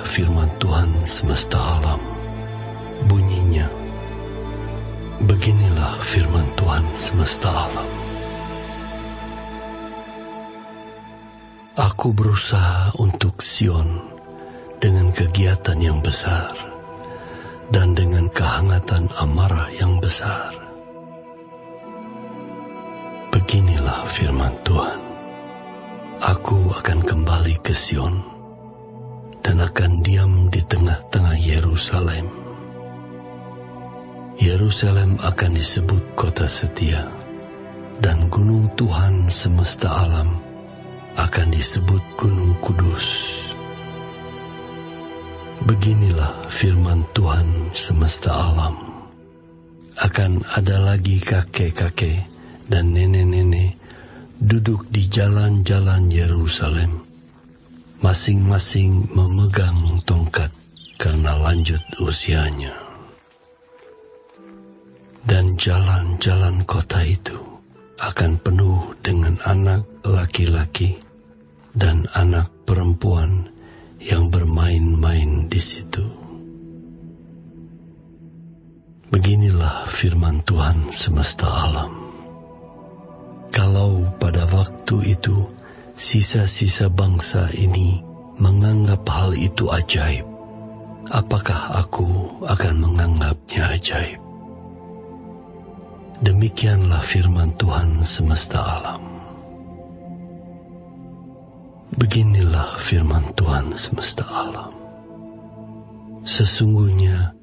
firman Tuhan semesta alam. Bunyinya, beginilah firman Tuhan semesta alam. Aku berusaha untuk Sion dengan kegiatan yang besar dan dengan kehangatan amarah yang besar. Beginilah firman Tuhan. Aku akan kembali ke Sion dan akan diam di tengah-tengah Yerusalem. Yerusalem akan disebut kota setia, dan gunung Tuhan semesta alam akan disebut gunung kudus. Beginilah firman Tuhan semesta alam. Akan ada lagi kakek-kakek dan nenek-nenek duduk di jalan-jalan Yerusalem, masing-masing memegang tongkat karena lanjut usianya. Dan jalan-jalan kota itu akan penuh dengan anak laki-laki dan anak perempuan yang bermain-main di situ. Beginilah firman Tuhan semesta alam. Kalau pada waktu itu sisa-sisa bangsa ini menganggap hal itu ajaib, apakah aku akan menganggapnya ajaib? Demikianlah firman Tuhan semesta alam. Beginilah firman Tuhan semesta alam. Sesungguhnya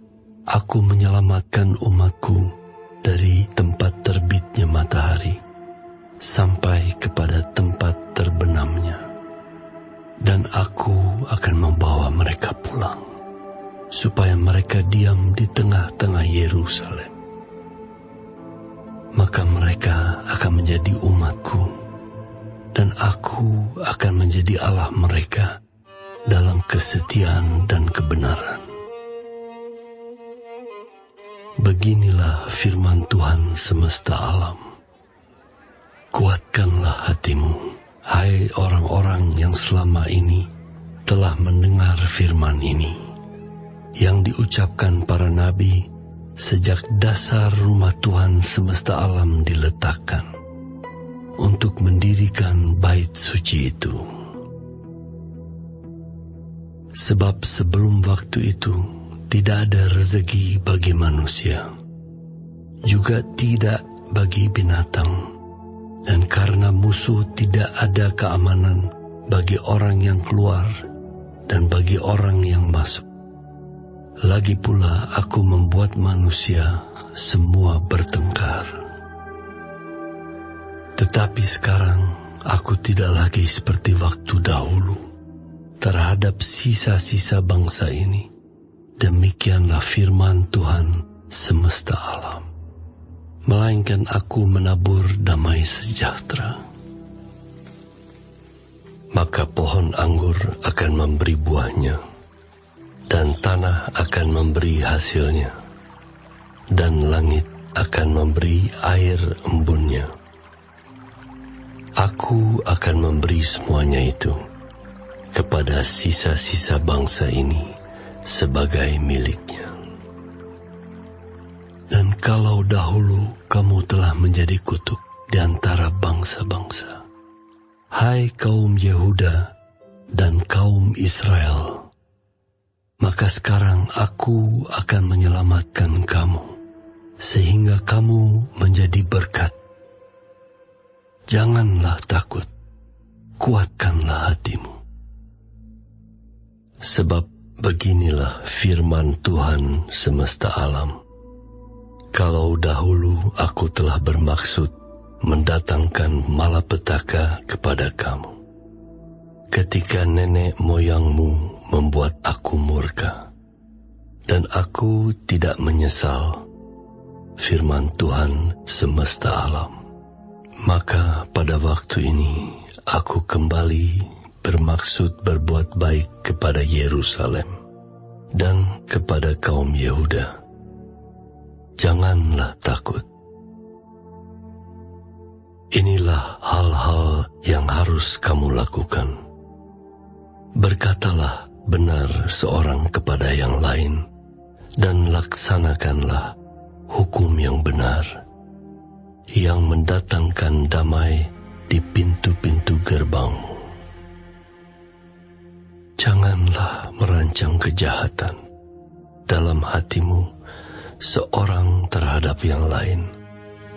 aku menyelamatkan umatku dari tempat terbitnya matahari sampai kepada tempat terbenamnya, dan aku akan membawa mereka pulang, supaya mereka diam di tengah-tengah Yerusalem. Maka mereka akan menjadi umatku, dan aku akan menjadi Allah mereka dalam kesetiaan dan kebenaran. Beginilah firman Tuhan semesta alam. Kuatkanlah hatimu, hai orang-orang yang selama ini telah mendengar firman ini, yang diucapkan para nabi sejak dasar rumah Tuhan semesta alam diletakkan, untuk mendirikan bait suci itu. Sebab sebelum waktu itu tidak ada rezeki bagi manusia, juga tidak bagi binatang. Dan karena musuh tidak ada keamanan bagi orang yang keluar dan bagi orang yang masuk. Lagi pula aku membuat manusia semua bertengkar. Tetapi sekarang aku tidak lagi seperti waktu dahulu terhadap sisa-sisa bangsa ini. Demikianlah firman Tuhan semesta alam. Melainkan aku menabur damai sejahtera. Maka pohon anggur akan memberi buahnya, dan tanah akan memberi hasilnya, dan langit akan memberi air embunnya. Aku akan memberi semuanya itu kepada sisa-sisa bangsa ini sebagai miliknya. Dan kalau dahulu kamu telah menjadi kutuk di antara bangsa-bangsa, hai kaum Yehuda dan kaum Israel, maka sekarang aku akan menyelamatkan kamu, sehingga kamu menjadi berkat. Janganlah takut, kuatkanlah hatimu. Sebab beginilah firman Tuhan semesta alam. Kalau dahulu aku telah bermaksud mendatangkan malapetaka kepada kamu, ketika nenek moyangmu membuat aku murka, dan aku tidak menyesal, firman Tuhan semesta alam. Maka pada waktu ini aku kembali bermaksud berbuat baik kepada Yerusalem dan kepada kaum Yehuda. Janganlah takut. Inilah hal-hal yang harus kamu lakukan. Berkatalah benar seorang kepada yang lain, dan laksanakanlah hukum yang benar, yang mendatangkan damai di pintu-pintu gerbangmu. Janganlah merancang kejahatan dalam hatimu seorang terhadap yang lain,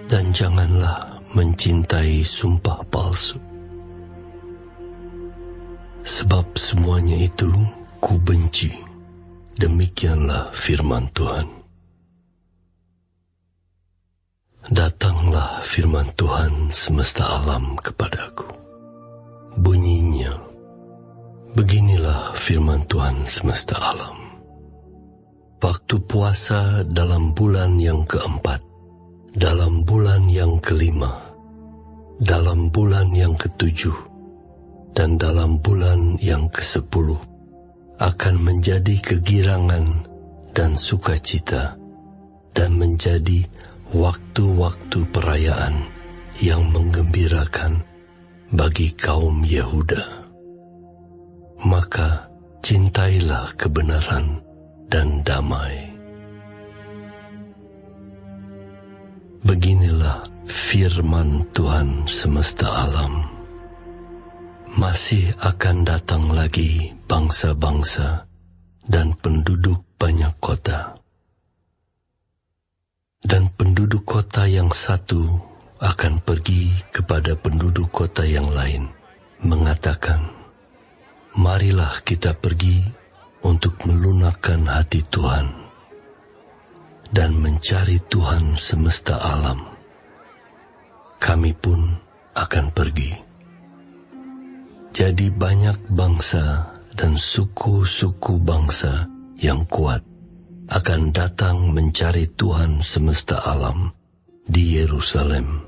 dan janganlah mencintai sumpah palsu. Sebab semuanya itu ku benci. Demikianlah firman Tuhan. Datanglah firman Tuhan semesta alam kepadaku. Bunyinya, beginilah firman Tuhan semesta alam. Waktu puasa dalam bulan yang keempat, dalam bulan yang kelima, dalam bulan yang ketujuh, dan dalam bulan yang ke-10 akan menjadi kegirangan dan sukacita, dan menjadi waktu-waktu perayaan yang menggembirakan bagi kaum Yehuda. Maka cintailah kebenaran dan damai. Beginilah firman Tuhan semesta alam. Masih akan datang lagi bangsa-bangsa dan penduduk banyak kota. Dan penduduk kota yang satu akan pergi kepada penduduk kota yang lain, mengatakan, marilah kita pergi untuk melunakkan hati Tuhan dan mencari Tuhan semesta alam. Kami pun akan pergi. Jadi banyak bangsa dan suku-suku bangsa yang kuat akan datang mencari Tuhan semesta alam di Yerusalem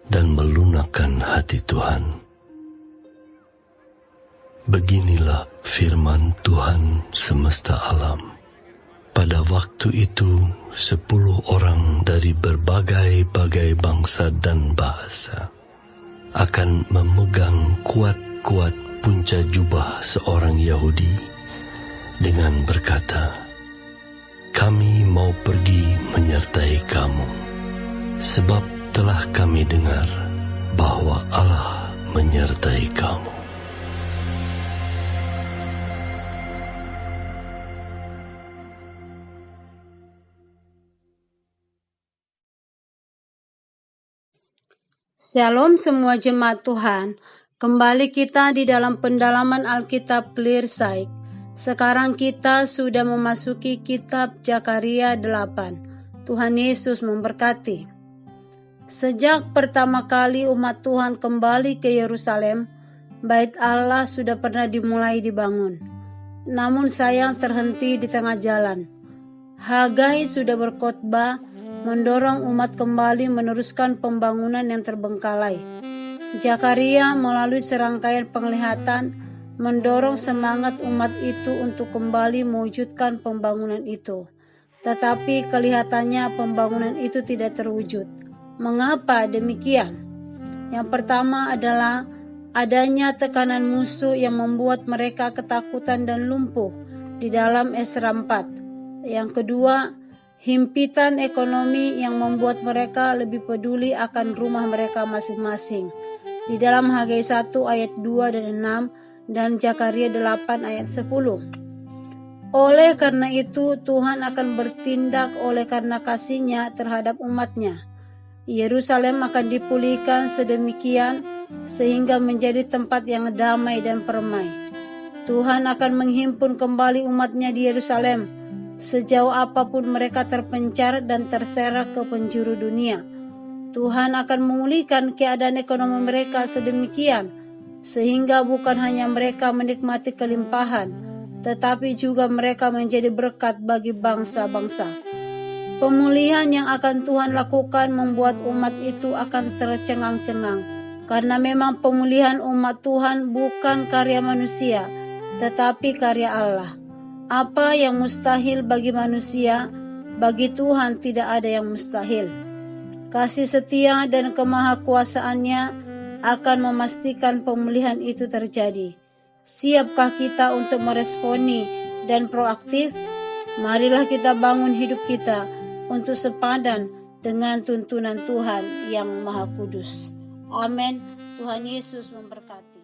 dan melunakkan hati Tuhan. Beginilah firman Tuhan semesta alam. Pada waktu itu 10 orang dari berbagai-bagai bangsa dan bahasa akan memegang kuat-kuat punca jubah seorang Yahudi dengan berkata, kami mau pergi menyertai kamu, sebab telah kami dengar bahwa Allah menyertai kamu. Shalom semua jemaat Tuhan. Kembali kita di dalam pendalaman Alkitab Clear Sight. Sekarang kita sudah memasuki kitab Zakaria 8. Tuhan Yesus memberkati. Sejak pertama kali umat Tuhan kembali ke Yerusalem, Bait Allah sudah pernah dimulai dibangun. Namun sayang terhenti di tengah jalan. Hagai sudah berkhotbah mendorong umat kembali meneruskan pembangunan yang terbengkalai. Zakaria melalui serangkaian penglihatan mendorong semangat umat itu untuk kembali mewujudkan pembangunan itu. Tetapi kelihatannya pembangunan itu tidak terwujud. Mengapa demikian? Yang pertama adalah adanya tekanan musuh yang membuat mereka ketakutan dan lumpuh di dalam Esra 4. Yang kedua, himpitan ekonomi yang membuat mereka lebih peduli akan rumah mereka masing-masing. Di dalam Hagai 1 ayat 2 dan 6 dan Zakaria 8 ayat 10. Oleh karena itu Tuhan akan bertindak oleh karena kasih-Nya terhadap umat-Nya. Yerusalem akan dipulihkan sedemikian sehingga menjadi tempat yang damai dan permai. Tuhan akan menghimpun kembali umat-Nya di Yerusalem sejauh apapun mereka terpencar dan terserak ke penjuru dunia. Tuhan akan memulihkan keadaan ekonomi mereka sedemikian sehingga bukan hanya mereka menikmati kelimpahan, tetapi juga mereka menjadi berkat bagi bangsa-bangsa. Pemulihan yang akan Tuhan lakukan membuat umat itu akan tercengang-cengang, karena memang pemulihan umat Tuhan bukan karya manusia, tetapi karya Allah. Apa yang mustahil bagi manusia, bagi Tuhan tidak ada yang mustahil. Kasih setia dan kemahakuasaannya akan memastikan pemulihan itu terjadi. Siapkah kita untuk meresponi dan proaktif? Marilah kita bangun hidup kita untuk sepadan dengan tuntunan Tuhan yang Maha Kudus. Amin. Tuhan Yesus memberkati.